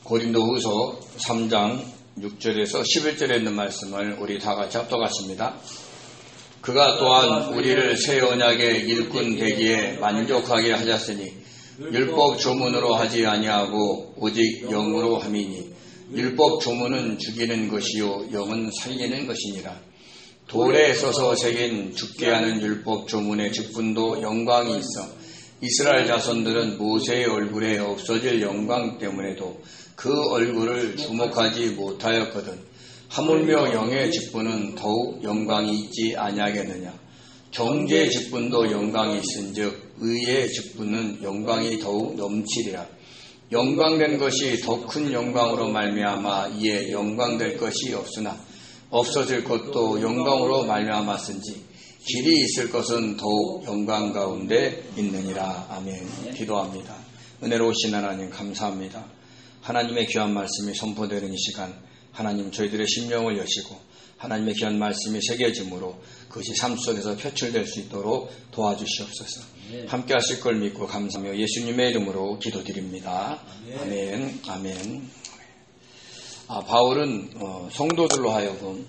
고린도후서 3장 6절에서 11절에 있는 말씀을 우리 다 같이 합독하십니다. 그가 또한 우리를 새 언약의 일꾼 되기에 만족하게 하셨으니 율법 조문으로 하지 아니하고 오직 영으로 함이니 율법 조문은 죽이는 것이요 영은 살리는 것이니라. 돌에 써서 새긴 죽게 하는 율법 조문의 직분도 영광이 있어 이스라엘 자손들은 모세의 얼굴에 없어질 영광 때문에도 그 얼굴을 주목하지 못하였거든. 하물며 영의 직분은 더욱 영광이 있지 아니하겠느냐. 정죄의 직분도 영광이 있은즉 의의 직분은 영광이 더욱 넘치리라. 영광된 것이 더 큰 영광으로 말미암아 이에 영광될 것이 없으나 없어질 것도 영광으로 말미암았은지 길이 있을 것은 더욱 영광 가운데 있느니라. 아멘. 기도합니다. 은혜로우신 하나님 감사합니다. 하나님의 귀한 말씀이 선포되는 이 시간 하나님 저희들의 심령을 여시고 하나님의 귀한 말씀이 새겨짐으로 그것이 삶 속에서 표출될 수 있도록 도와주시옵소서. 함께 하실 걸 믿고 감사하며 예수님의 이름으로 기도드립니다. 아멘. 아멘. 바울은 성도들로 하여금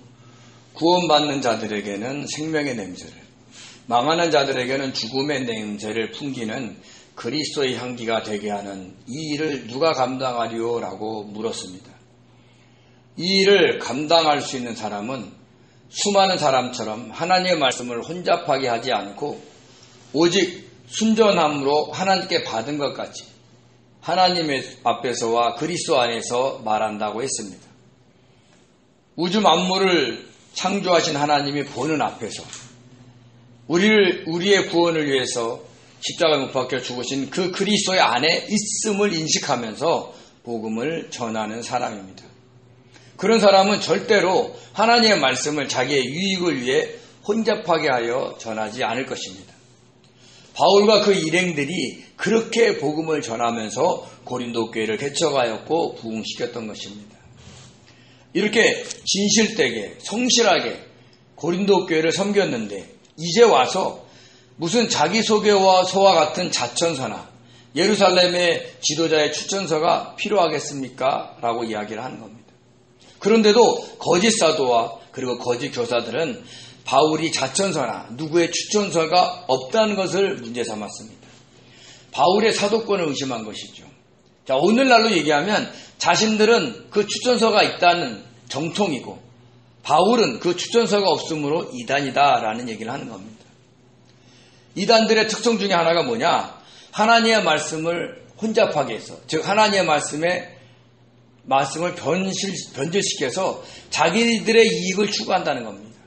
구원받는 자들에게는 생명의 냄새를, 망하는 자들에게는 죽음의 냄새를 풍기는 그리스도의 향기가 되게 하는 이 일을 누가 감당하리요? 라고 물었습니다. 이 일을 감당할 수 있는 사람은 수많은 사람처럼 하나님의 말씀을 혼잡하게 하지 않고 오직 순전함으로 하나님께 받은 것 같이 하나님의 앞에서와 그리스도 안에서 말한다고 했습니다. 우주 만물을 창조하신 하나님이 보는 앞에서 우리의 구원을 위해서 십자가에 못 박혀 죽으신 그 그리스도의 안에 있음을 인식하면서 복음을 전하는 사람입니다. 그런 사람은 절대로 하나님의 말씀을 자기의 유익을 위해 혼잡하게 하여 전하지 않을 것입니다. 바울과 그 일행들이 그렇게 복음을 전하면서 고린도 교회를 개척하였고 부흥시켰던 것입니다. 이렇게 진실되게 성실하게 고린도 교회를 섬겼는데 이제 와서 무슨 자기소개와 서와 같은 자천서나 예루살렘의 지도자의 추천서가 필요하겠습니까? 라고 이야기를 하는 겁니다. 그런데도 거짓 사도와 그리고 거짓 교사들은 바울이 자천서나 누구의 추천서가 없다는 것을 문제 삼았습니다. 바울의 사도권을 의심한 것이죠. 자, 오늘날로 얘기하면 자신들은 그 추천서가 있다는 정통이고 바울은 그 추천서가 없으므로 이단이다라는 얘기를 하는 겁니다. 이단들의 특성 중에 하나가 뭐냐? 하나님의 말씀을 혼잡하게 해서, 즉 하나님의 말씀을 변질시켜서 자기들의 이익을 추구한다는 겁니다.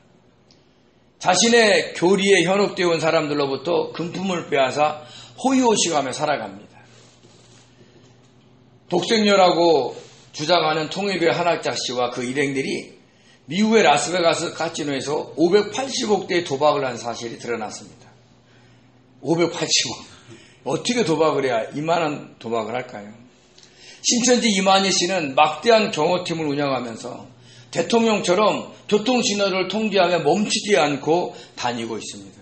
자신의 교리에 현혹되어 온 사람들로부터 금품을 빼앗아 호의호식하며 살아갑니다. 독생녀라고 주장하는 통일교회 한학자 씨와 그 일행들이 미국의 라스베가스 카지노에서 580억대의 도박을 한 사실이 드러났습니다. 580억. 어떻게 도박을 해야 이만한 도박을 할까요? 신천지 이만희 씨는 막대한 경호팀을 운영하면서 대통령처럼 교통신호를 통제하며 멈추지 않고 다니고 있습니다.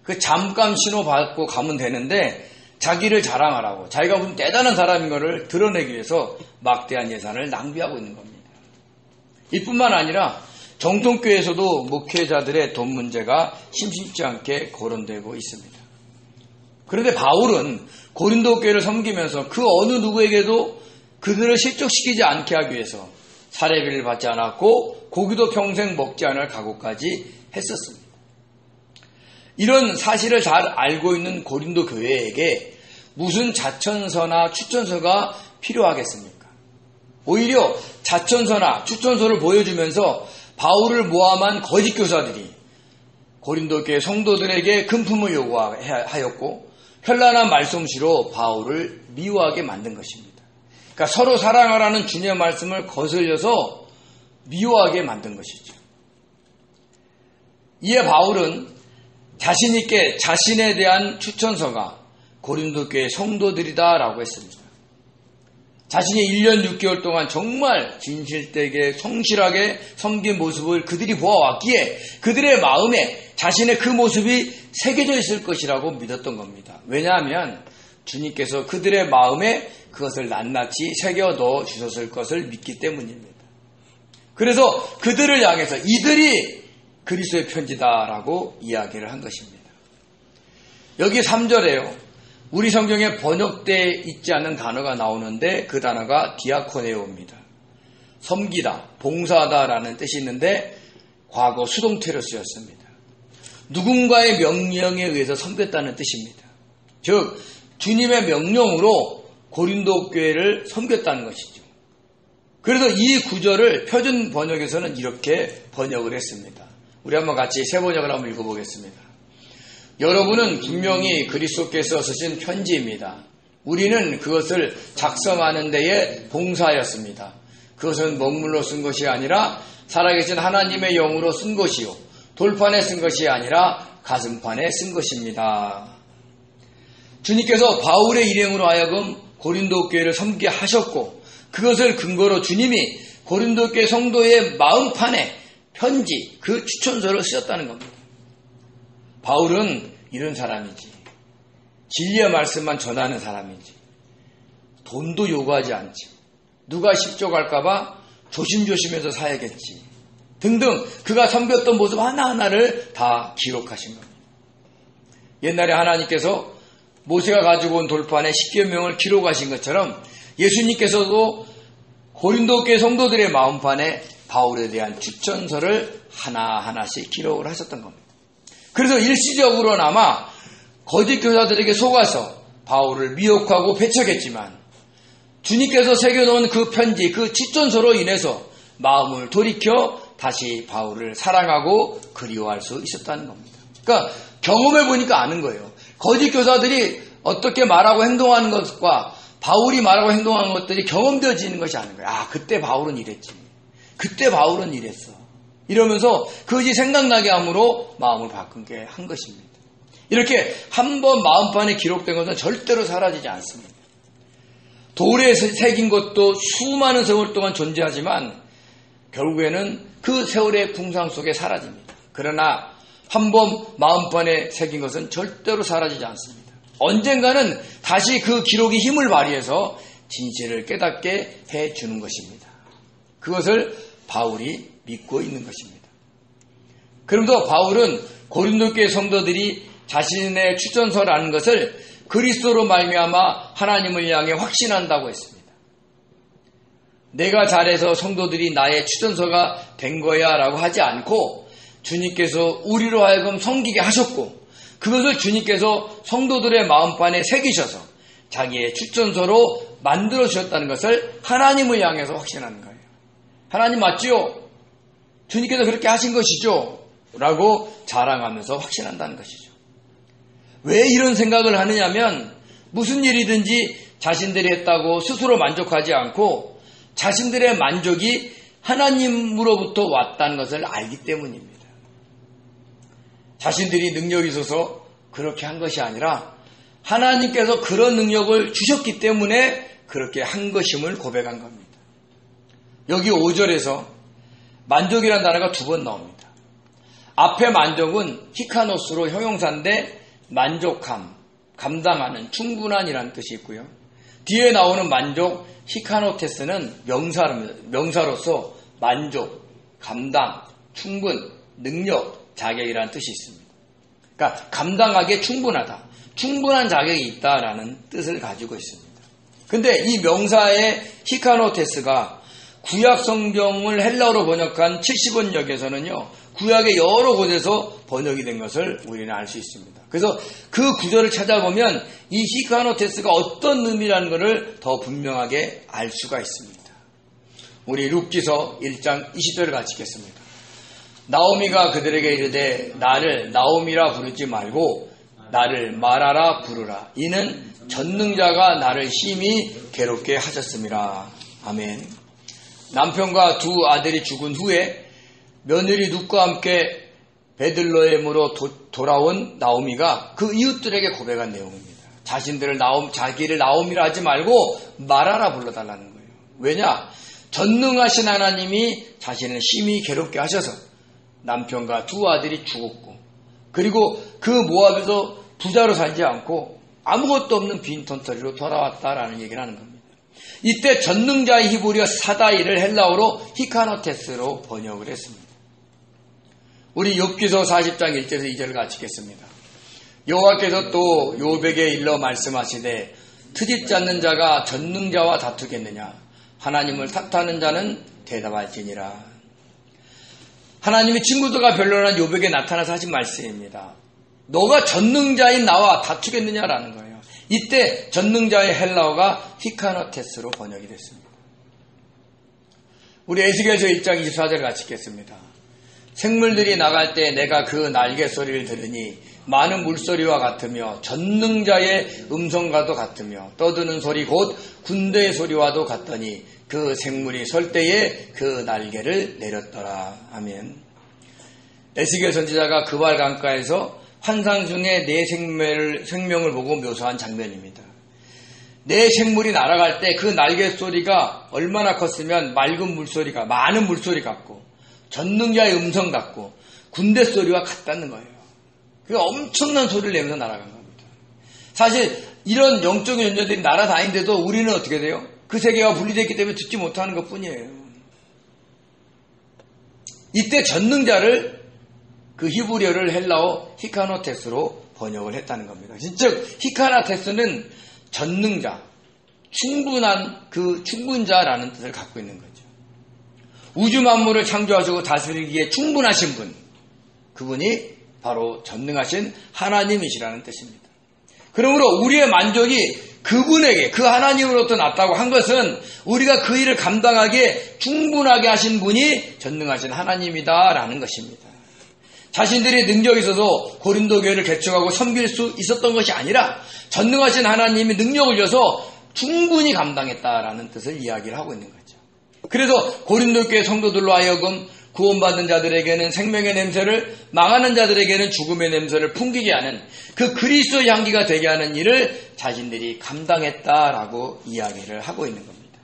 그 잠깐 신호 받고 가면 되는데 자기를 자랑하라고 자기가 무슨 대단한 사람인 것을 드러내기 위해서 막대한 예산을 낭비하고 있는 겁니다. 이뿐만 아니라 정통교회에서도 목회자들의 돈 문제가 심심치 않게 거론되고 있습니다. 그런데 바울은 고린도 교회를 섬기면서 그 어느 누구에게도 그들을 실족시키지 않게 하기 위해서 사례비를 받지 않았고 고기도 평생 먹지 않을 각오까지 했었습니다. 이런 사실을 잘 알고 있는 고린도 교회에게 무슨 자천서나 추천서가 필요하겠습니까? 오히려 자천서나 추천서를 보여주면서 바울을 모함한 거짓 교사들이 고린도 교회 성도들에게 금품을 요구하였고 현란한 말솜씨로 바울을 미워하게 만든 것입니다. 그러니까 서로 사랑하라는 주님의 말씀을 거슬려서 미워하게 만든 것이죠. 이에 바울은 자신 있게 자신에 대한 추천서가 고린도 교회 성도들이다라고 했습니다. 자신이 1년 6개월 동안 정말 진실되게 성실하게 섬긴 모습을 그들이 보아왔기에 그들의 마음에 자신의 그 모습이 새겨져 있을 것이라고 믿었던 겁니다. 왜냐하면 주님께서 그들의 마음에 그것을 낱낱이 새겨 넣어 주셨을 것을 믿기 때문입니다. 그래서 그들을 향해서 이들이 그리스도의 편지다라고 이야기를 한 것입니다. 여기 3절에요. 우리 성경에 번역되어 있지 않은 단어가 나오는데 그 단어가 디아코네오입니다. 섬기다, 봉사하다라는 뜻이 있는데 과거 수동태로 쓰였습니다. 누군가의 명령에 의해서 섬겼다는 뜻입니다. 즉 주님의 명령으로 고린도 교회를 섬겼다는 것이죠. 그래서 이 구절을 표준 번역에서는 이렇게 번역을 했습니다. 우리 한번 같이 새 번역을 한번 읽어보겠습니다. 여러분은 분명히 그리스도께서 쓰신 편지입니다. 우리는 그것을 작성하는 데에 봉사하였습니다. 그것은 먹물로 쓴 것이 아니라 살아계신 하나님의 영으로 쓴 것이요 돌판에 쓴 것이 아니라 가슴판에 쓴 것입니다. 주님께서 바울의 일행으로 하여금 고린도 교회를 섬기게 하셨고 그것을 근거로 주님이 고린도 교회 성도의 마음판에 편지, 그 추천서를 쓰셨다는 겁니다. 바울은 이런 사람이지. 진리의 말씀만 전하는 사람이지. 돈도 요구하지 않지. 누가 십조갈까봐 조심조심해서 사야겠지. 등등 그가 섬겼던 모습 하나하나를 다 기록하신 겁니다. 옛날에 하나님께서 모세가 가지고 온 돌판에 십계명을 기록하신 것처럼 예수님께서도 고린도 교회 성도들의 마음판에 바울에 대한 추천서를 하나하나씩 기록을 하셨던 겁니다. 그래서 일시적으로나마 거짓 교사들에게 속아서 바울을 미혹하고 배척했지만 주님께서 새겨놓은 그 편지, 그 추천서로 인해서 마음을 돌이켜 다시 바울을 사랑하고 그리워할 수 있었다는 겁니다. 그러니까 경험해 보니까 아는 거예요. 거짓 교사들이 어떻게 말하고 행동하는 것과 바울이 말하고 행동하는 것들이 경험되어지는 것이 아닌 거예요. 아, 그때 바울은 이랬지. 그때 바울은 이랬어. 이러면서 그것이 생각나게 함으로 마음을 바꾸게 한 것입니다. 이렇게 한번 마음판에 기록된 것은 절대로 사라지지 않습니다. 돌에 새긴 것도 수많은 세월 동안 존재하지만 결국에는 그 세월의 풍상 속에 사라집니다. 그러나 한번 마음판에 새긴 것은 절대로 사라지지 않습니다. 언젠가는 다시 그 기록이 힘을 발휘해서 진실을 깨닫게 해주는 것입니다. 그것을 바울이 믿고 있는 것입니다. 그러면서 바울은 고린도 교회 성도들이 자신의 추천서라는 것을 그리스도로 말미암아 하나님을 향해 확신한다고 했습니다. 내가 잘해서 성도들이 나의 추천서가 된 거야 라고 하지 않고 주님께서 우리로 하여금 섬기게 하셨고 그것을 주님께서 성도들의 마음판에 새기셔서 자기의 추천서로 만들어 주셨다는 것을 하나님을 향해서 확신하는 거예요. 하나님 맞지요? 주님께서 그렇게 하신 것이죠? 라고 자랑하면서 확신한다는 것이죠. 왜 이런 생각을 하느냐면 무슨 일이든지 자신들이 했다고 스스로 만족하지 않고 자신들의 만족이 하나님으로부터 왔다는 것을 알기 때문입니다. 자신들이 능력이 있어서 그렇게 한 것이 아니라 하나님께서 그런 능력을 주셨기 때문에 그렇게 한 것임을 고백한 겁니다. 여기 5절에서 만족이라는 단어가 2번 나옵니다. 앞에 만족은 히카노스로 형용사인데 만족함, 감당하는, 충분한이라는 뜻이 있고요. 뒤에 나오는 만족, 히카노테스는 명사로서 만족, 감당, 충분, 능력, 자격이라는 뜻이 있습니다. 그러니까 감당하기에 충분하다, 충분한 자격이 있다라는 뜻을 가지고 있습니다. 근데 이 명사의 히카노테스가 구약 성경을 헬라어로 번역한 70원역에서는요, 구약의 여러 곳에서 번역이 된 것을 우리는 알 수 있습니다. 그래서 그 구절을 찾아보면 이 히카노테스가 어떤 의미라는 것을 더 분명하게 알 수가 있습니다. 우리 룻기서 1장 20절을 같이 읽겠습니다. 나오미가 그들에게 이르되 나를 나오미라 부르지 말고 나를 마라라 부르라. 이는 전능자가 나를 심히 괴롭게 하셨음이라. 아멘. 남편과 2 아들이 죽은 후에 며느리 룻과 함께 베들레헴으로 돌아온 나오미가 그 이웃들에게 고백한 내용입니다. 자기를 나오미라 하지 말고 마라라 불러달라는 거예요. 왜냐? 전능하신 하나님이 자신을 심히 괴롭게 하셔서 남편과 2 아들이 죽었고 그리고 그 모압에서 부자로 살지 않고 아무것도 없는 빈털터리로 돌아왔다라는 얘기를 하는 겁니다. 이때 전능자의 히브리어 사다이를 헬라어로 히카노테스로 번역을 했습니다. 우리 욥기서 40장 1절에서 2절을 같이 읽겠습니다. 여호와께서 또 욥에게 일러 말씀하시되 트집지 않는 자가 전능자와 다투겠느냐, 하나님을 탓하는 자는 대답할지니라. 하나님이 친구들과 변론한 욥에게 나타나서 하신 말씀입니다. 너가 전능자인 나와 다투겠느냐라는 거예요. 이때 전능자의 헬라어가 히카노테스로 번역이 됐습니다. 우리 에스겔서 1장 24절 같이 읽겠습니다. 생물들이 나갈 때 내가 그 날개 소리를 들으니 많은 물소리와 같으며 전능자의 음성과도 같으며 떠드는 소리 곧 군대의 소리와도 같더니 그 생물이 설 때에 그 날개를 내렸더라. 아멘. 에스겔 선지자가 그발 강가에서 환상 중에 내 생명을 보고 묘사한 장면입니다. 내 생물이 날아갈 때 그 날개 소리가 얼마나 컸으면 맑은 물소리가, 많은 물소리 같고 전능자의 음성 같고 군대 소리와 같다는 거예요. 그 엄청난 소리를 내면서 날아간 겁니다. 사실 이런 영적인 존재들이 날아다니는데도 우리는 어떻게 돼요? 그 세계가 분리되었기 때문에 듣지 못하는 것뿐이에요. 이때 전능자를 그 히브리어를 헬라어 히카노테스로 번역을 했다는 겁니다. 즉 히카노테스는 전능자, 충분한 그 충분자라는 뜻을 갖고 있는 거죠. 우주 만물을 창조하시고 다스리기에 충분하신 분, 그분이 바로 전능하신 하나님이시라는 뜻입니다. 그러므로 우리의 만족이 그분에게, 그 하나님으로부터 났다고 한 것은 우리가 그 일을 감당하기에 충분하게 하신 분이 전능하신 하나님이다라는 것입니다. 자신들이 능력이 있어서 고린도 교회를 개척하고 섬길 수 있었던 것이 아니라 전능하신 하나님이 능력을 줘서 충분히 감당했다라는 뜻을 이야기를 하고 있는 거죠. 그래서 고린도 교회 성도들로 하여금 구원받는 자들에게는 생명의 냄새를, 망하는 자들에게는 죽음의 냄새를 풍기게 하는 그 그리스도의 향기가 되게 하는 일을 자신들이 감당했다라고 이야기를 하고 있는 겁니다.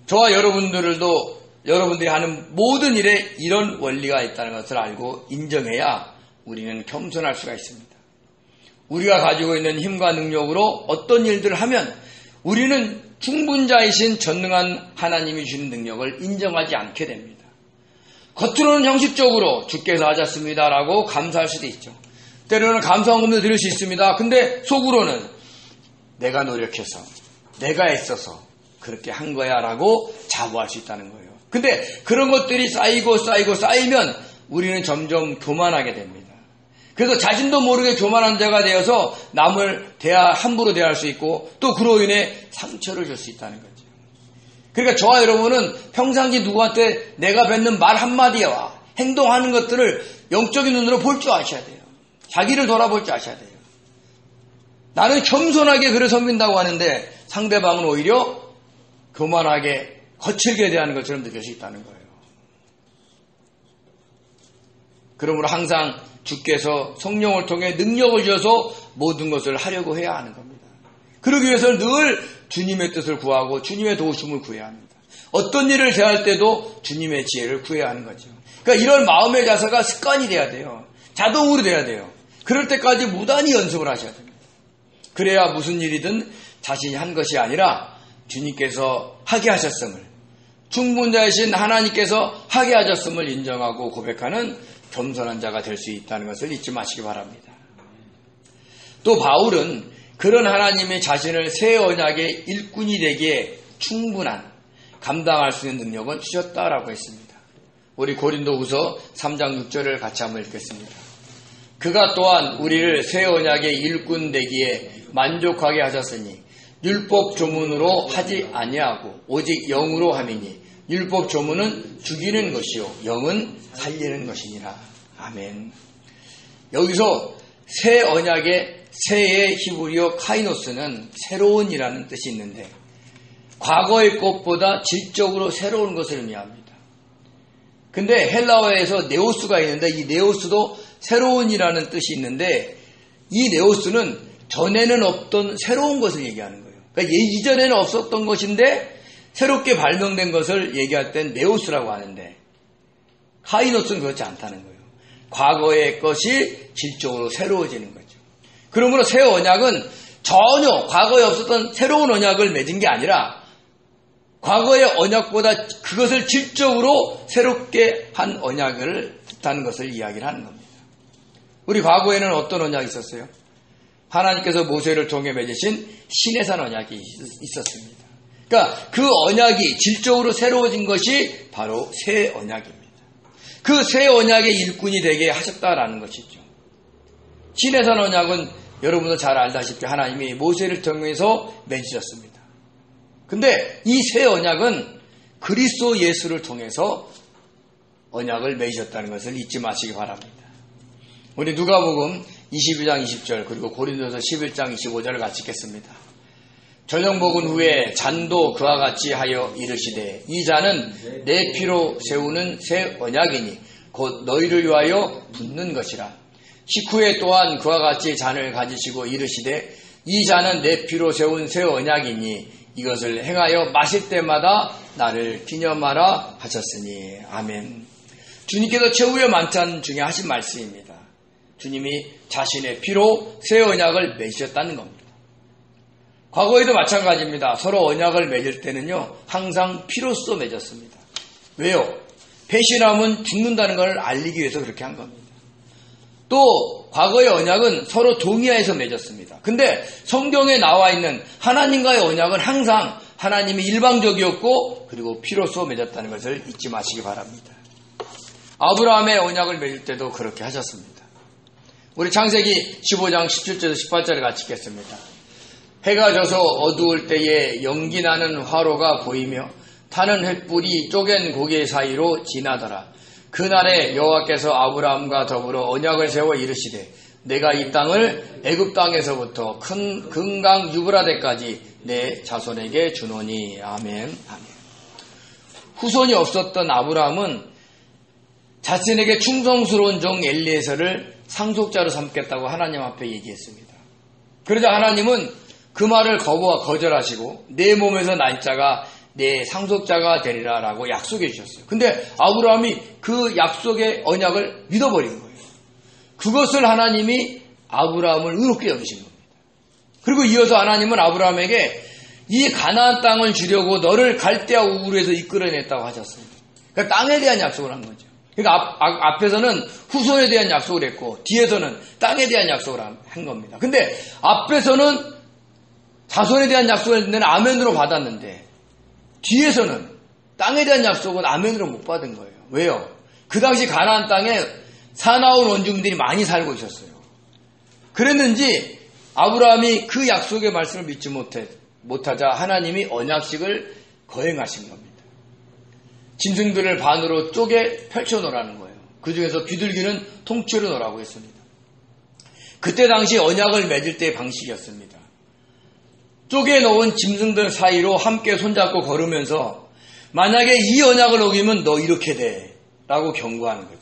저와 여러분들이 하는 모든 일에 이런 원리가 있다는 것을 알고 인정해야 우리는 겸손할 수가 있습니다. 우리가 가지고 있는 힘과 능력으로 어떤 일들을 하면 우리는 충분자이신 전능한 하나님이 주신 능력을 인정하지 않게 됩니다. 겉으로는 형식적으로 주께서 하셨습니다라고 감사할 수도 있죠. 때로는 감사한 것도 드릴 수 있습니다. 근데 속으로는 내가 노력해서, 내가 애써서 그렇게 한 거야 라고 자부할 수 있다는 거예요. 근데 그런 것들이 쌓이면 우리는 점점 교만하게 됩니다. 그래서 자신도 모르게 교만한 자가 되어서 남을 함부로 대할 수 있고 또 그로 인해 상처를 줄 수 있다는 거죠. 그러니까 저와 여러분은 평상시 누구한테 내가 뱉는 말 한마디와 행동하는 것들을 영적인 눈으로 볼 줄 아셔야 돼요. 자기를 돌아볼 줄 아셔야 돼요. 나는 겸손하게 그를 섬긴다고 하는데 상대방은 오히려 교만하게 거칠게 대하는 것처럼 느낄 수 있다는 거예요. 그러므로 항상 주께서 성령을 통해 능력을 주셔서 모든 것을 하려고 해야 하는 겁니다. 그러기 위해서는 늘 주님의 뜻을 구하고 주님의 도우심을 구해야 합니다. 어떤 일을 대할 때도 주님의 지혜를 구해야 하는 거죠. 그러니까 이런 마음의 자세가 습관이 돼야 돼요. 자동으로 돼야 돼요. 그럴 때까지 무단히 연습을 하셔야 됩니다. 그래야 무슨 일이든 자신이 한 것이 아니라 주님께서 하게 하셨음을, 충분자이신 하나님께서 하게 하셨음을 인정하고 고백하는 겸손한 자가 될 수 있다는 것을 잊지 마시기 바랍니다. 또 바울은 그런 하나님의 자신을 새 언약의 일꾼이 되기에 충분한 감당할 수 있는 능력을 주셨다라고 했습니다. 우리 고린도후서 3장 6절을 같이 한번 읽겠습니다. 그가 또한 우리를 새 언약의 일꾼 되기에 만족하게 하셨으니 율법 조문으로 하지 아니하고 오직 영으로 함이니 율법 조문은 죽이는 것이요 영은 살리는 것이니라. 아멘. 여기서 새 언약의 새의 히브리어 카이노스는 새로운이라는 뜻이 있는데 과거의 것보다 질적으로 새로운 것을 의미합니다. 근데 헬라어에서 네오스가 있는데 이 네오스도 새로운이라는 뜻이 있는데 이 네오스는 전에는 없던 새로운 것을 얘기하는 거예요. 그러니까 이전에는 없었던 것인데 새롭게 발명된 것을 얘기할 땐 네오스라고 하는데 카이노스는 그렇지 않다는 거예요. 과거의 것이 질적으로 새로워지는 거죠. 그러므로 새 언약은 전혀 과거에 없었던 새로운 언약을 맺은 게 아니라 과거의 언약보다 그것을 질적으로 새롭게 한 언약을 뜻하는 것을 이야기를 하는 겁니다. 우리 과거에는 어떤 언약이 있었어요? 하나님께서 모세를 통해 맺으신 시내산 언약이 있었습니다. 그러니까 그 언약이 질적으로 새로워진 것이 바로 새 언약입니다. 그 새 언약의 일꾼이 되게 하셨다라는 것이죠. 시내산 언약은 여러분도 잘 알다시피 하나님이 모세를 통해서 맺으셨습니다. 근데 이 새 언약은 그리스도 예수를 통해서 언약을 맺으셨다는 것을 잊지 마시기 바랍니다. 우리 누가복음 22장 20절 그리고 고린도서 11장 25절을 같이 읽겠습니다. 저녁 먹은 후에 잔도 그와 같이 하여 이르시되 이 잔은 내 피로 세우는 새 언약이니 곧 너희를 위하여 붓는 것이라. 식후에 또한 그와 같이 잔을 가지시고 이르시되 이 잔은 내 피로 세운 새 언약이니 이것을 행하여 마실 때마다 나를 기념하라 하셨으니. 아멘. 주님께서 최후의 만찬 중에 하신 말씀입니다. 주님이 자신의 피로 새 언약을 맺으셨다는 겁니다. 과거에도 마찬가지입니다. 서로 언약을 맺을 때는요, 항상 피로써 맺었습니다. 왜요? 배신함은 죽는다는 걸 알리기 위해서 그렇게 한 겁니다. 또 과거의 언약은 서로 동의하에서 맺었습니다. 근데 성경에 나와 있는 하나님과의 언약은 항상 하나님이 일방적이었고 그리고 피로써 맺었다는 것을 잊지 마시기 바랍니다. 아브라함의 언약을 맺을 때도 그렇게 하셨습니다. 우리 창세기 15장 17절에서 18절을 같이 읽겠습니다. 해가 져서 어두울 때에 연기나는 화로가 보이며 타는 횃불이 쪼갠 고개 사이로 지나더라. 그날에 여호와께서 아브라함과 더불어 언약을 세워 이르시되 내가 이 땅을 애굽 땅에서부터 큰 금강 유브라데까지 내 자손에게 주노니. 아멘. 아멘. 후손이 없었던 아브라함은 자신에게 충성스러운 종 엘리에셀을 상속자로 삼겠다고 하나님 앞에 얘기했습니다. 그러자 하나님은 그 말을 거절하시고 내 몸에서 난 자가 내 상속자가 되리라 라고 약속해 주셨어요. 근데 아브라함이 그 약속의 언약을 믿어버린 거예요. 그것을 하나님이 아브라함을 의롭게 여기신 겁니다. 그리고 이어서 하나님은 아브라함에게 이 가나안 땅을 주려고 너를 갈대아 우르에서 이끌어냈다고 하셨어요. 그러니까 땅에 대한 약속을 한 거죠. 그러니까 앞에서는 후손에 대한 약속을 했고 뒤에서는 땅에 대한 약속을 한 겁니다. 근데 앞에서는 자손에 대한 약속을 했는데 아멘으로 받았는데 뒤에서는 땅에 대한 약속은 아멘으로 못 받은 거예요. 왜요? 그 당시 가나안 땅에 사나운 원주민들이 많이 살고 있었어요. 그랬는지 아브라함이 그 약속의 말씀을 믿지 못하자 하나님이 언약식을 거행하신 겁니다. 짐승들을 반으로 쪼개 펼쳐놓으라는 거예요. 그 중에서 비둘기는 통째로 놓으라고 했습니다. 그때 당시 언약을 맺을 때의 방식이었습니다. 쪼개놓은 짐승들 사이로 함께 손잡고 걸으면서 만약에 이 언약을 어기면 너 이렇게 돼 라고 경고하는 거죠.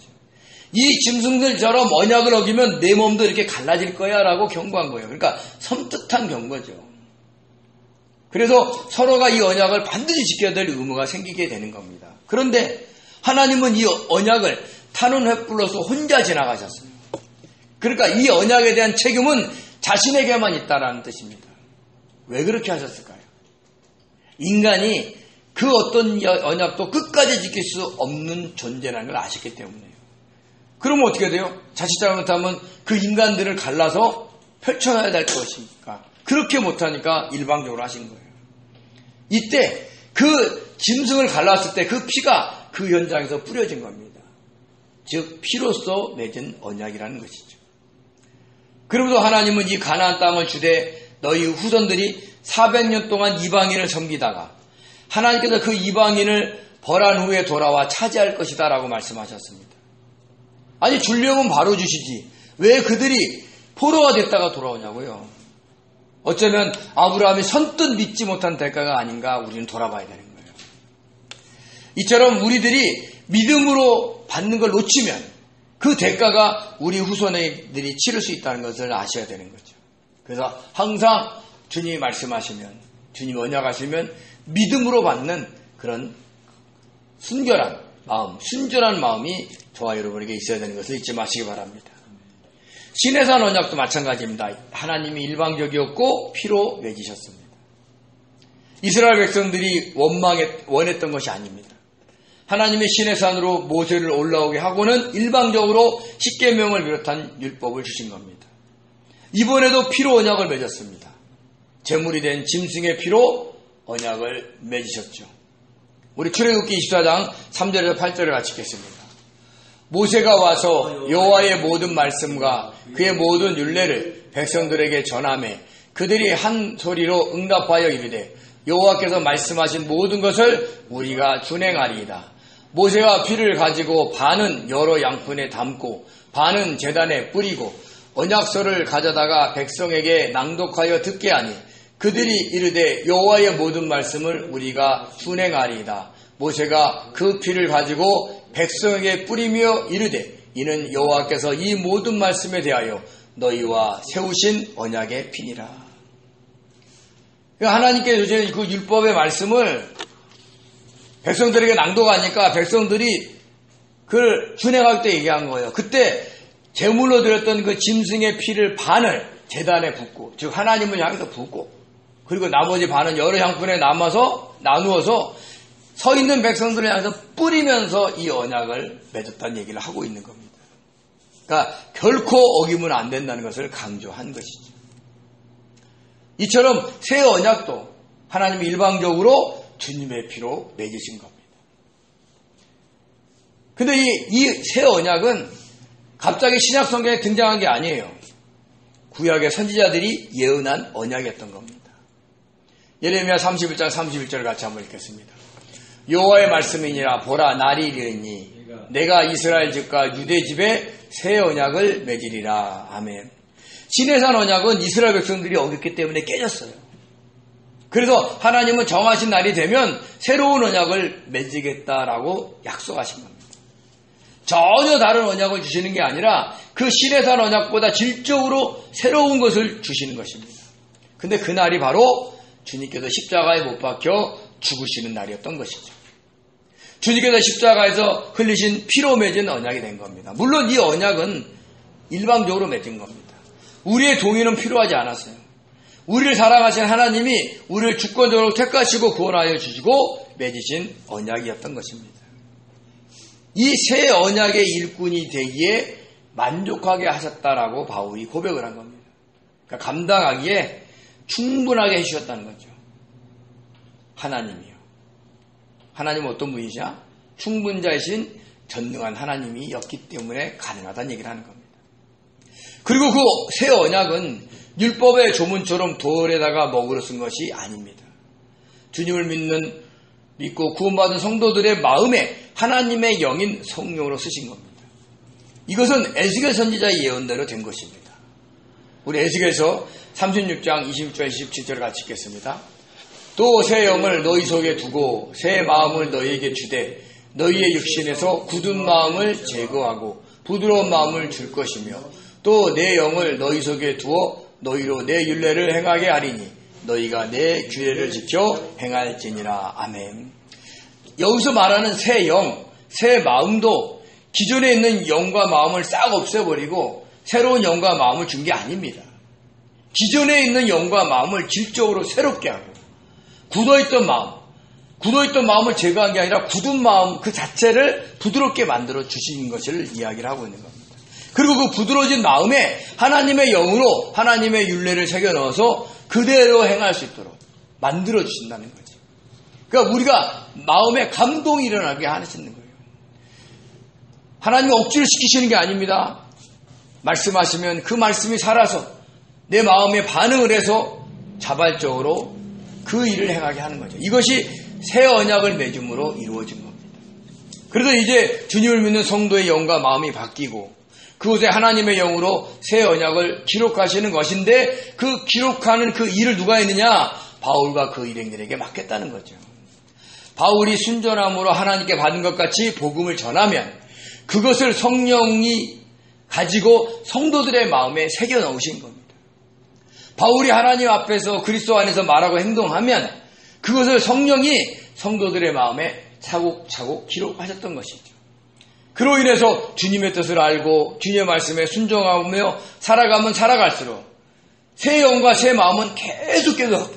이 짐승들처럼 언약을 어기면 내 몸도 이렇게 갈라질 거야 라고 경고한 거예요. 그러니까 섬뜩한 경고죠. 그래서 서로가 이 언약을 반드시 지켜야 될 의무가 생기게 되는 겁니다. 그런데 하나님은 이 언약을 타는 횃불로서 혼자 지나가셨어요. 그러니까 이 언약에 대한 책임은 자신에게만 있다라는 뜻입니다. 왜 그렇게 하셨을까요? 인간이 그 어떤 언약도 끝까지 지킬 수 없는 존재라는 걸 아셨기 때문에요. 그러면 어떻게 돼요? 자칫 잘못하면 그 인간들을 갈라서 펼쳐놔야 될 것이니까 그렇게 못하니까 일방적으로 하신 거예요. 이때 그 짐승을 갈랐을 때 그 피가 그 현장에서 뿌려진 겁니다. 즉 피로써 맺은 언약이라는 것이죠. 그러면서 하나님은 이 가나안 땅을 주되 너희 후손들이 400년 동안 이방인을 섬기다가 하나님께서 그 이방인을 벌한 후에 돌아와 차지할 것이다 라고 말씀하셨습니다. 아니 주려면 바로 주시지 왜 그들이 포로가 됐다가 돌아오냐고요. 어쩌면 아브라함이 선뜻 믿지 못한 대가가 아닌가 우리는 돌아봐야 되는 거예요. 이처럼 우리들이 믿음으로 받는 걸 놓치면 그 대가가 우리 후손들이 치를 수 있다는 것을 아셔야 되는 거죠. 그래서 항상 주님이 말씀하시면 주님이 언약하시면 믿음으로 받는 그런 순결한 마음, 순전한 마음이 저와 여러분에게 있어야 되는 것을 잊지 마시기 바랍니다. 시내산 언약도 마찬가지입니다. 하나님이 일방적이었고 피로 맺으셨습니다. 이스라엘 백성들이 원했던 것이 아닙니다. 하나님의 시내산으로 모세를 올라오게 하고는 일방적으로 십계명을 비롯한 율법을 주신 겁니다. 이번에도 피로 언약을 맺었습니다. 제물이 된 짐승의 피로 언약을 맺으셨죠. 우리 출애굽기 24장 3절에서 8절을 같이 읽겠습니다. 모세가 와서 여호와의 모든 말씀과 그의 모든 율례를 백성들에게 전하매 그들이 한 소리로 응답하여 이르되 여호와께서 말씀하신 모든 것을 우리가 준행하리이다. 모세가 피를 가지고 반은 여러 양푼에 담고 반은 제단에 뿌리고 언약서를 가져다가 백성에게 낭독하여 듣게 하니 그들이 이르되 여호와의 모든 말씀을 우리가 준행하리이다. 모세가 그 피를 가지고 백성에게 뿌리며 이르되 이는 여호와께서 이 모든 말씀에 대하여 너희와 세우신 언약의 피니라. 하나님께서 주신 그 율법의 말씀을 백성들에게 낭독하니까 백성들이 그걸 준행할 때 얘기한 거예요. 그때 제물로 드렸던 그 짐승의 피를 반을 제단에 붓고, 즉 하나님을 향해서 붓고, 그리고 나머지 반은 여러 향분에 나누어서 서 있는 백성들을 향해서 뿌리면서 이 언약을 맺었다는 얘기를 하고 있는 겁니다. 그러니까 결코 어기면 안 된다는 것을 강조한 것이죠. 이처럼 새 언약도 하나님이 일방적으로 주님의 피로 맺으신 겁니다. 근데 이 새 언약은 갑자기 신약 성경에 등장한 게 아니에요. 구약의 선지자들이 예언한 언약이었던 겁니다. 예레미야 31장 31절을 같이 한번 읽겠습니다. 여호와의 말씀이니라 보라 날이 이르니 내가 이스라엘 집과 유대 집에 새 언약을 맺으리라. 아멘. 시내산 언약은 이스라엘 백성들이 어겼기 때문에 깨졌어요. 그래서 하나님은 정하신 날이 되면 새로운 언약을 맺으겠다라고 약속하신 겁니다. 전혀 다른 언약을 주시는 게 아니라 그 시내산 언약보다 질적으로 새로운 것을 주시는 것입니다. 근데 그 날이 바로 주님께서 십자가에 못 박혀 죽으시는 날이었던 것이죠. 주님께서 십자가에서 흘리신 피로 맺은 언약이 된 겁니다. 물론 이 언약은 일방적으로 맺은 겁니다. 우리의 동의는 필요하지 않았어요. 우리를 사랑하신 하나님이 우리를 주권적으로 택하시고 구원하여 주시고 맺으신 언약이었던 것입니다. 이 새 언약의 일꾼이 되기에 만족하게 하셨다라고 바울이 고백을 한 겁니다. 그러니까 감당하기에 충분하게 해주셨다는 거죠. 하나님이요. 하나님은 어떤 분이시냐? 충분자이신 전능한 하나님이었기 때문에 가능하다는 얘기를 하는 겁니다. 그리고 그 새 언약은 율법의 조문처럼 돌에다가 먹으러 쓴 것이 아닙니다. 주님을 믿고 구원받은 성도들의 마음에 하나님의 영인 성령으로 쓰신 겁니다. 이것은 에스겔 선지자의 예언대로 된 것입니다. 우리 에스겔서 36장 26절 27절을 같이 읽겠습니다. 또 새 영을 너희 속에 두고 새 마음을 너희에게 주되 너희의 육신에서 굳은 마음을 제거하고 부드러운 마음을 줄 것이며 또 내 영을 너희 속에 두어 너희로 내 율례를 행하게 하리니 너희가 내 규례를 지켜 행할지니라. 아멘. 여기서 말하는 새 영, 새 마음도 기존에 있는 영과 마음을 싹 없애버리고 새로운 영과 마음을 준 게 아닙니다. 기존에 있는 영과 마음을 질적으로 새롭게 하고 굳어있던 마음을 제거한 게 아니라 굳은 마음 그 자체를 부드럽게 만들어 주신 것을 이야기를 하고 있는 겁니다. 그리고 그 부드러워진 마음에 하나님의 영으로 하나님의 율례를 새겨 넣어서 그대로 행할 수 있도록 만들어 주신다는 거죠. 그러니까 우리가 마음에 감동이 일어나게 하시는 거예요. 하나님이 억지를 시키시는 게 아닙니다. 말씀하시면 그 말씀이 살아서 내 마음에 반응을 해서 자발적으로 그 일을 행하게 하는 거죠. 이것이 새 언약을 맺음으로 이루어진 겁니다. 그래서 이제 주님을 믿는 성도의 영과 마음이 바뀌고 그곳에 하나님의 영으로 새 언약을 기록하시는 것인데 그 기록하는 그 일을 누가 했느냐? 바울과 그 일행들에게 맡겼다는 거죠. 바울이 순전함으로 하나님께 받은 것 같이 복음을 전하면 그것을 성령이 가지고 성도들의 마음에 새겨 넣으신 겁니다. 바울이 하나님 앞에서 그리스도 안에서 말하고 행동하면 그것을 성령이 성도들의 마음에 차곡차곡 기록하셨던 것이죠. 그로 인해서 주님의 뜻을 알고 주님의 말씀에 순종하며 살아가면 살아갈수록 새 영과 새 마음은 계속해서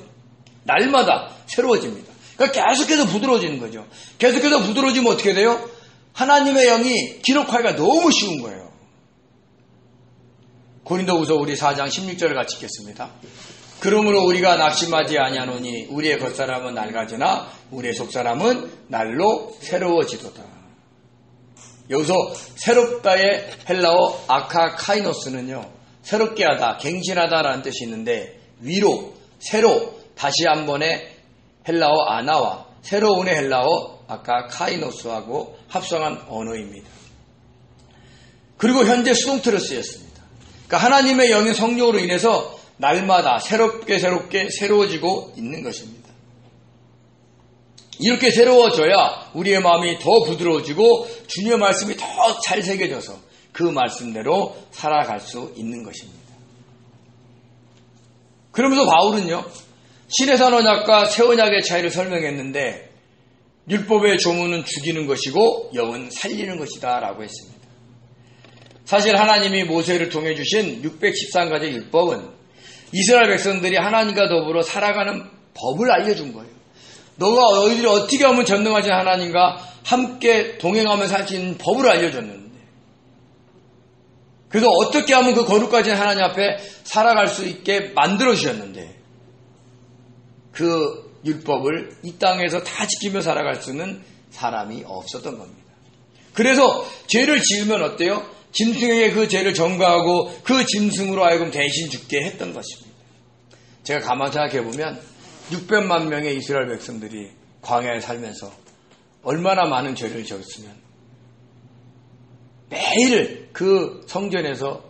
날마다 새로워집니다. 그러니까 계속해서 부드러워지는 거죠. 계속해서 부드러워지면 어떻게 돼요? 하나님의 영이 기록하기가 너무 쉬운 거예요. 고린도후서 우리 4장 16절을 같이 읽겠습니다. 그러므로 우리가 낙심하지 아니하노니 우리의 겉사람은 낡아지나 우리의 속사람은 날로 새로워지도다. 여기서 새롭다의 헬라어 아카카이노스는요, 새롭게 하다, 갱신하다라는 뜻이 있는데 위로, 새로, 다시 한 번의 헬라어 아나와 새로운의 헬라어 아카카이노스하고 합성한 언어입니다. 그리고 현재 수동태로 쓰였습니다. 그러니까 하나님의 영의 성령으로 인해서 날마다 새롭게 새로워지고 있는 것입니다. 이렇게 새로워져야 우리의 마음이 더 부드러워지고 주님의 말씀이 더 잘 새겨져서 그 말씀대로 살아갈 수 있는 것입니다. 그러면서 바울은요, 신해산 언약과 새 언약의 차이를 설명했는데 율법의 조문은 죽이는 것이고 영은 살리는 것이다 라고 했습니다. 사실 하나님이 모세를 통해 주신 613가지 율법은 이스라엘 백성들이 하나님과 더불어 살아가는 법을 알려준 거예요. 너희들이 어떻게 하면 전능하신 하나님과 함께 동행하며 살 수 있는 법을 알려줬는데, 그래서 어떻게 하면 그 거룩하신 하나님 앞에 살아갈 수 있게 만들어주셨는데, 그 율법을 이 땅에서 다 지키며 살아갈 수는 사람이 없었던 겁니다. 그래서 죄를 지으면 어때요? 짐승에게 그 죄를 전가하고 그 짐승으로 하여금 대신 죽게 했던 것입니다. 제가 가만히 생각해보면 600만 명의 이스라엘 백성들이 광야에 살면서 얼마나 많은 죄를 지었으면 매일 그 성전에서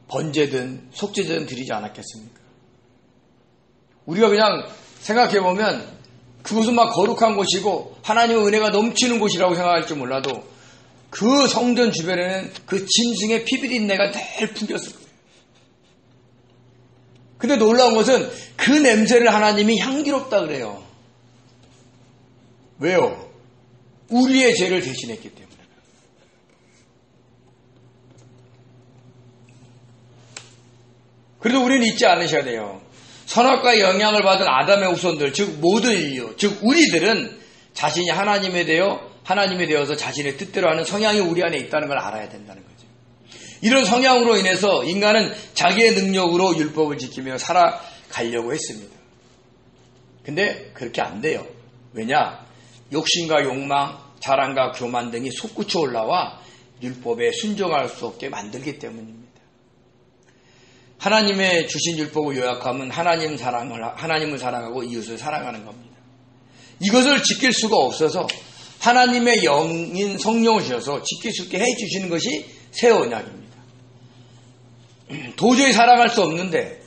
번제든 속죄제든 드리지 않았겠습니까? 우리가 그냥 생각해보면 그곳은 막 거룩한 곳이고 하나님의 은혜가 넘치는 곳이라고 생각할지 몰라도 그 성전 주변에는 그 짐승의 피비린내가 늘 풍겼을 거예요. 근데 놀라운 것은 그 냄새를 하나님이 향기롭다 그래요. 왜요? 우리의 죄를 대신했기 때문에. 그래도 우리는 잊지 않으셔야 돼요. 선악과의 영향을 받은 아담의 후손들, 즉 모든 인류, 즉 우리들은 자신이 하나님에 되어서 자신의 뜻대로 하는 성향이 우리 안에 있다는 걸 알아야 된다는 거죠. 이런 성향으로 인해서 인간은 자기의 능력으로 율법을 지키며 살아가려고 했습니다. 근데 그렇게 안 돼요. 왜냐? 욕심과 욕망, 자랑과 교만 등이 솟구쳐 올라와 율법에 순종할 수 없게 만들기 때문입니다. 하나님의 주신 율법을 요약하면 하나님을 사랑하고 이웃을 사랑하는 겁니다. 이것을 지킬 수가 없어서 하나님의 영인 성령을 주셔서 지킬 수 있게 해주시는 것이 새 언약입니다. 도저히 사랑할 수 없는데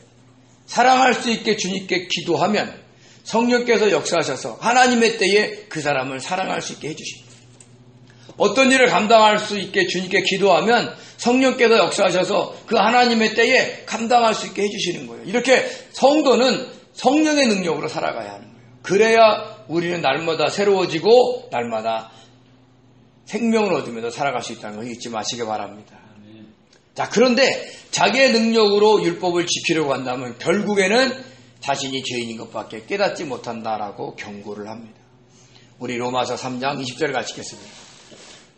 사랑할 수 있게 주님께 기도하면 성령께서 역사하셔서 하나님의 때에 그 사람을 사랑할 수 있게 해주십니다. 어떤 일을 감당할 수 있게 주님께 기도하면 성령께서 역사하셔서 그 하나님의 때에 감당할 수 있게 해주시는 거예요. 이렇게 성도는 성령의 능력으로 살아가야 하는 거예요. 그래야 우리는 날마다 새로워지고 날마다 생명을 얻으면서 살아갈 수 있다는 걸 잊지 마시기 바랍니다. 자, 그런데 자기의 능력으로 율법을 지키려고 한다면 결국에는 자신이 죄인인 것밖에 깨닫지 못한다라고 경고를 합니다. 우리 로마서 3장 20절을 같이 읽겠습니다.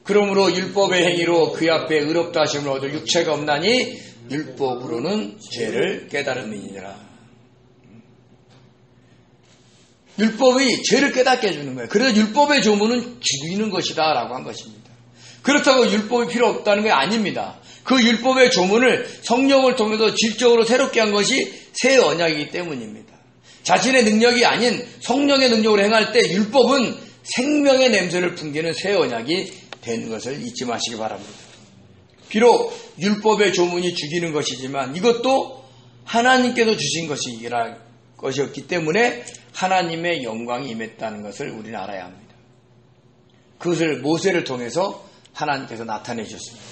그러므로 율법의 행위로 그 앞에 의롭다 하심을 얻을 육체가 없나니 율법으로는 죄를 깨달음이니라. 율법이 죄를 깨닫게 해주는 거예요. 그래서 율법의 조문은 죽이는 것이다 라고 한 것입니다. 그렇다고 율법이 필요 없다는 게 아닙니다. 그 율법의 조문을 성령을 통해서 질적으로 새롭게 한 것이 새 언약이기 때문입니다. 자신의 능력이 아닌 성령의 능력으로 행할 때 율법은 생명의 냄새를 풍기는 새 언약이 되는 것을 잊지 마시기 바랍니다. 비록 율법의 조문이 죽이는 것이지만 이것도 하나님께서 주신 것이었기 때문에 하나님의 영광이 임했다는 것을 우리는 알아야 합니다. 그것을 모세를 통해서 하나님께서 나타내 주셨습니다.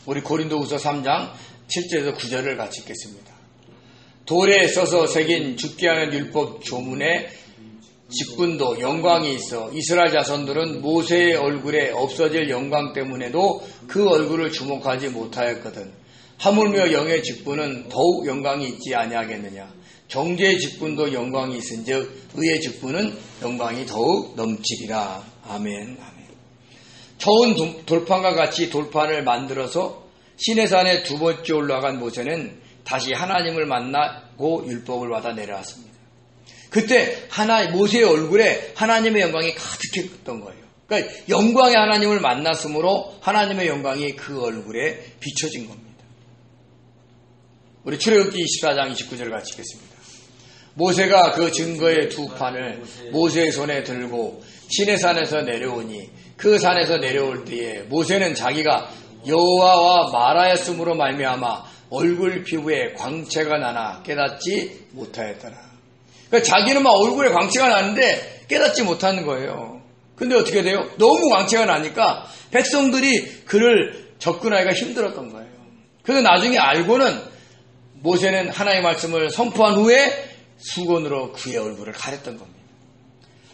우리 고린도후서 3장 7절에서 9절을 같이 읽겠습니다. 돌에 써서 새긴 죽게 하는 율법 조문에 직분도 영광이 있어 이스라엘 자손들은 모세의 얼굴에 없어질 영광 때문에도 그 얼굴을 주목하지 못하였거든. 하물며 영의 직분은 더욱 영광이 있지 아니하겠느냐. 정죄의 직분도 영광이 있은즉 의의 직분은 영광이 더욱 넘치리라. 아멘. 아멘. 처음 돌판과 같이 돌판을 만들어서 시내산에 두 번째 올라간 모세는 다시 하나님을 만나고 율법을 받아 내려왔습니다. 그때 모세의 얼굴에 하나님의 영광이 가득했던 거예요. 그러니까 영광의 하나님을 만났으므로 하나님의 영광이 그 얼굴에 비춰진 겁니다. 우리 출애굽기 24장 29절 같이 읽겠습니다. 모세가 그 증거의 두 판을 모세의 손에 들고 시내산에서 내려오니 그 산에서 내려올 때에 모세는 자기가 여호와와 말하였으므로 말미암아 얼굴 피부에 광채가 나나 깨닫지 못하였더라. 그러니까 자기는 막 얼굴에 광채가 나는데 깨닫지 못하는 거예요. 근데 어떻게 돼요? 너무 광채가 나니까 백성들이 그를 접근하기가 힘들었던 거예요. 그래서 나중에 알고는 모세는 하나님의 말씀을 선포한 후에 수건으로 그의 얼굴을 가렸던 겁니다.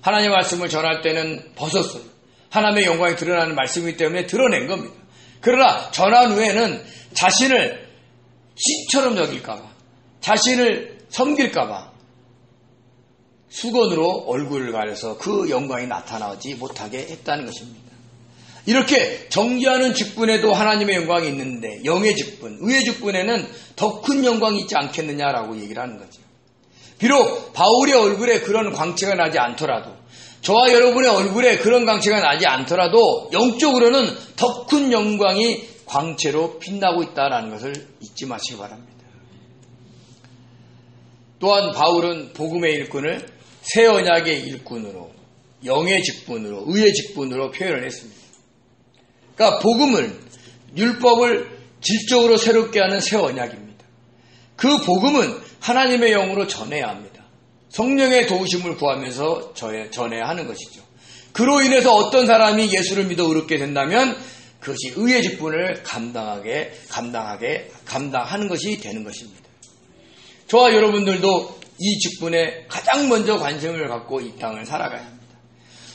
하나님의 말씀을 전할 때는 벗었어요. 하나님의 영광이 드러나는 말씀이기 때문에 드러낸 겁니다. 그러나 전한 후에는 자신을 신처럼 여길까봐, 자신을 섬길까봐 수건으로 얼굴을 가려서 그 영광이 나타나지 못하게 했다는 것입니다. 이렇게 정죄하는 직분에도 하나님의 영광이 있는데 영의 직분, 의의 직분에는 더 큰 영광이 있지 않겠느냐라고 얘기를 하는 거죠. 비록 바울의 얼굴에 그런 광채가 나지 않더라도, 저와 여러분의 얼굴에 그런 광채가 나지 않더라도 영적으로는 더 큰 영광이 광채로 빛나고 있다는 것을 잊지 마시기 바랍니다. 또한 바울은 복음의 일꾼을 새 언약의 일꾼으로, 영의 직분으로, 의의 직분으로 표현을 했습니다. 그러니까 복음을, 율법을 질적으로 새롭게 하는 새 언약입니다. 그 복음은 하나님의 영으로 전해야 합니다. 성령의 도우심을 구하면서 전해야 하는 것이죠. 그로 인해서 어떤 사람이 예수를 믿어 의롭게 된다면 그것이 의의 직분을 감당하는 것이 되는 것입니다. 저와 여러분들도 이 직분에 가장 먼저 관심을 갖고 이 땅을 살아가야 합니다.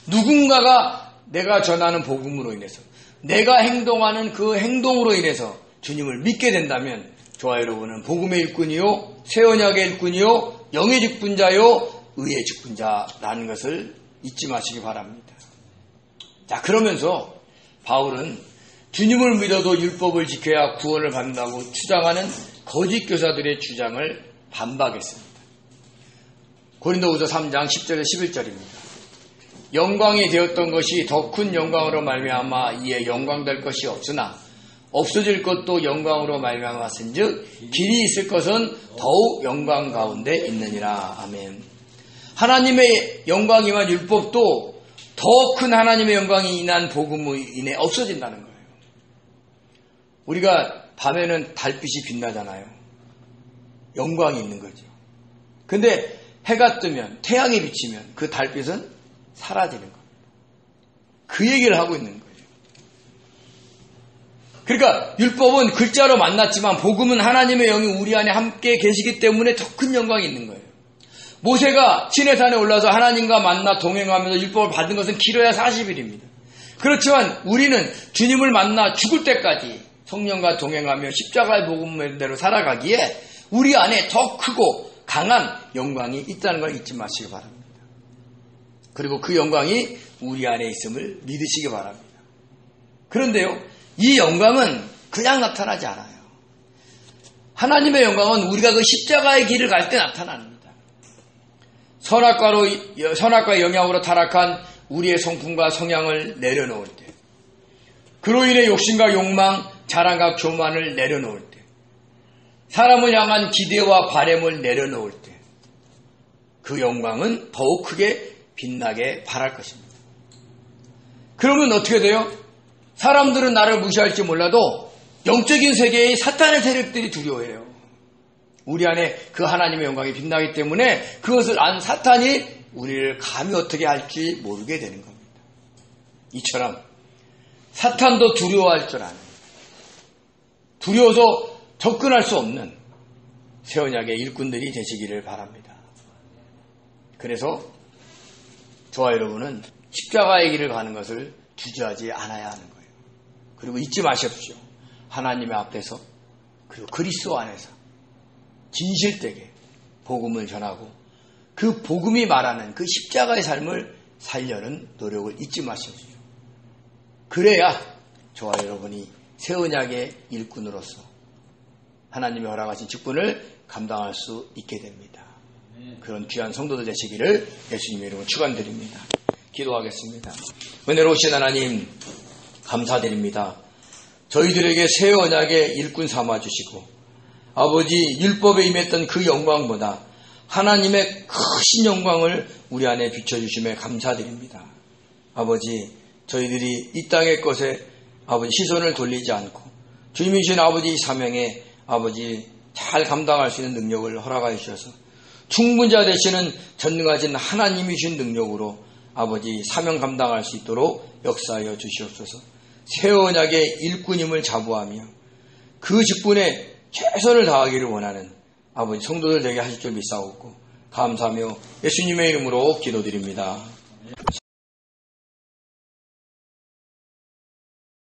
누군가가 내가 전하는 복음으로 인해서, 내가 행동하는 그 행동으로 인해서 주님을 믿게 된다면 저와 여러분은 복음의 일꾼이요, 새 언약의 일꾼이요, 영의 직분자요, 의의 직분자라는 것을 잊지 마시기 바랍니다. 자, 그러면서 바울은 주님을 믿어도 율법을 지켜야 구원을 받는다고 주장하는 거짓 교사들의 주장을 반박했습니다. 고린도후서 3장 10절에 11절입니다. 영광이 되었던 것이 더 큰 영광으로 말미암아 이에 영광될 것이 없으나 없어질 것도 영광으로 말미암았은즉 길이 있을 것은 더욱 영광 가운데 있느니라. 아멘. 하나님의 영광이 임한 율법도 더 큰 하나님의 영광이 임한 복음으로 인해 없어진다는 거예요. 우리가 밤에는 달빛이 빛나잖아요. 영광이 있는 거죠. 근데 해가 뜨면, 태양이 비치면 그 달빛은 사라지는 겁니다. 그 얘기를 하고 있는 거예요. 그러니까 율법은 글자로 만났지만 복음은 하나님의 영이 우리 안에 함께 계시기 때문에 더 큰 영광이 있는 거예요. 모세가 시내산에 올라서 하나님과 만나 동행하면서 율법을 받은 것은 길어야 40일입니다. 그렇지만 우리는 주님을 만나 죽을 때까지 성령과 동행하며 십자가의 복음대로 살아가기에 우리 안에 더 크고 강한 영광이 있다는 걸 잊지 마시기 바랍니다. 그리고 그 영광이 우리 안에 있음을 믿으시기 바랍니다. 그런데요, 이 영광은 그냥 나타나지 않아요. 하나님의 영광은 우리가 그 십자가의 길을 갈 때 나타납니다. 선악과 영향으로 타락한 우리의 성품과 성향을 내려놓을 때, 그로 인해 욕심과 욕망, 자랑과 교만을 내려놓을 때, 사람을 향한 기대와 바램을 내려놓을 때, 그 영광은 더욱 크게 빛나게 바랄 것입니다. 그러면 어떻게 돼요? 사람들은 나를 무시할지 몰라도 영적인 세계의 사탄의 세력들이 두려워해요. 우리 안에 그 하나님의 영광이 빛나기 때문에 그것을 안 사탄이 우리를 감히 어떻게 할지 모르게 되는 겁니다. 이처럼 사탄도 두려워할 줄 아는, 두려워서 접근할 수 없는 새 언약의 일꾼들이 되시기를 바랍니다. 그래서 저와 여러분은 십자가의 길을 가는 것을 주저하지 않아야 하는 거예요. 그리고 잊지 마십시오. 하나님의 앞에서 그리고 그리스도 안에서 진실되게 복음을 전하고 그 복음이 말하는 그 십자가의 삶을 살려는 노력을 잊지 마십시오. 그래야 저와 여러분이 새 언약의 일꾼으로서 하나님이 허락하신 직분을 감당할 수 있게 됩니다. 그런 귀한 성도들 되시기를 예수님의 이름으로 축원드립니다. 기도하겠습니다. 은혜로우신 하나님 감사드립니다. 저희들에게 새 언약의 일꾼 삼아주시고 아버지 율법에 임했던 그 영광보다 하나님의 크신 영광을 우리 안에 비춰주심에 감사드립니다. 아버지 저희들이 이 땅의 것에 아버지 시선을 돌리지 않고 주님이 주신 아버지 사명에 아버지 잘 감당할 수 있는 능력을 허락하여 주셔서 충분자 되시는 전능하신 하나님이 주신 능력으로 아버지 사명 감당할 수 있도록 역사하여 주시옵소서. 새 언약의 일꾼임을 자부하며 그 직분에 최선을 다하기를 원하는 아버지 성도들 되게 하실 줄 믿사옵고 감사하며 예수님의 이름으로 기도드립니다.